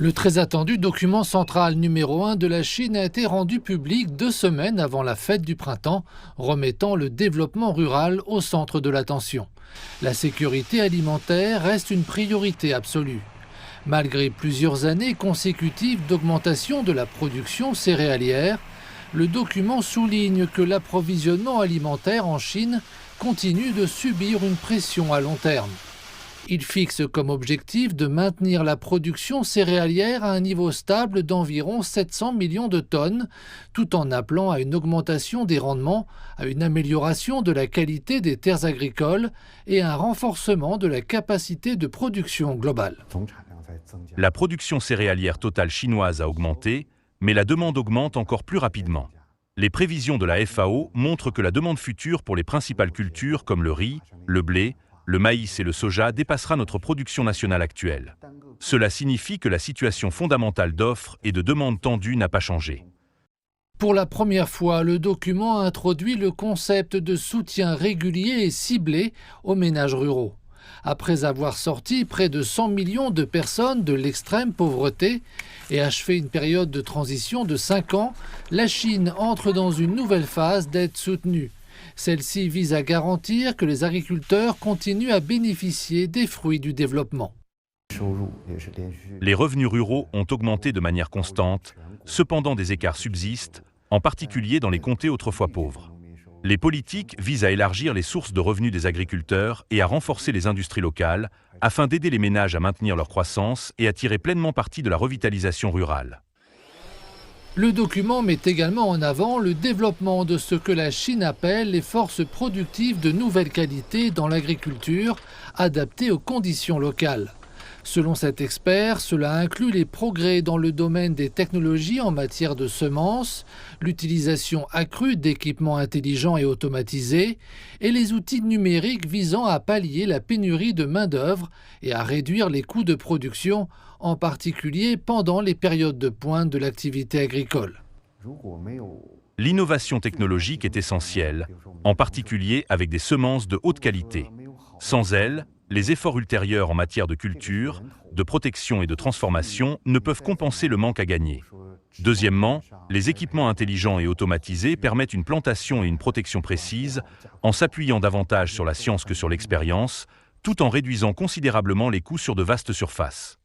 Le très attendu document central numéro 1 de la Chine a été rendu public 2 semaines avant la fête du printemps, remettant le développement rural au centre de l'attention. La sécurité alimentaire reste une priorité absolue. Malgré plusieurs années consécutives d'augmentation de la production céréalière, le document souligne que l'approvisionnement alimentaire en Chine continue de subir une pression à long terme. Il fixe comme objectif de maintenir la production céréalière à un niveau stable d'environ 700 millions de tonnes, tout en appelant à une augmentation des rendements, à une amélioration de la qualité des terres agricoles et à un renforcement de la capacité de production globale. La production céréalière totale chinoise a augmenté, mais la demande augmente encore plus rapidement. Les prévisions de la FAO montrent que la demande future pour les principales cultures comme le riz, le blé, le maïs et le soja dépassera notre production nationale actuelle. Cela signifie que la situation fondamentale d'offre et de demande tendue n'a pas changé. Pour la première fois, le document a introduit le concept de soutien régulier et ciblé aux ménages ruraux. Après avoir sorti près de 100 millions de personnes de l'extrême pauvreté et achevé une période de transition de 5 ans, la Chine entre dans une nouvelle phase d'aide soutenue. Celle-ci vise à garantir que les agriculteurs continuent à bénéficier des fruits du développement. Les revenus ruraux ont augmenté de manière constante, cependant des écarts subsistent, en particulier dans les comtés autrefois pauvres. Les politiques visent à élargir les sources de revenus des agriculteurs et à renforcer les industries locales, afin d'aider les ménages à maintenir leur croissance et à tirer pleinement parti de la revitalisation rurale. Le document met également en avant le développement de ce que la Chine appelle les forces productives de nouvelle qualité dans l'agriculture, adaptées aux conditions locales. Selon cet expert, cela inclut les progrès dans le domaine des technologies en matière de semences, l'utilisation accrue d'équipements intelligents et automatisés, et les outils numériques visant à pallier la pénurie de main-d'œuvre et à réduire les coûts de production, en particulier pendant les périodes de pointe de l'activité agricole. L'innovation technologique est essentielle, en particulier avec des semences de haute qualité. Sans elle, les efforts ultérieurs en matière de culture, de protection et de transformation ne peuvent compenser le manque à gagner. Deuxièmement, les équipements intelligents et automatisés permettent une plantation et une protection précises, en s'appuyant davantage sur la science que sur l'expérience, tout en réduisant considérablement les coûts sur de vastes surfaces.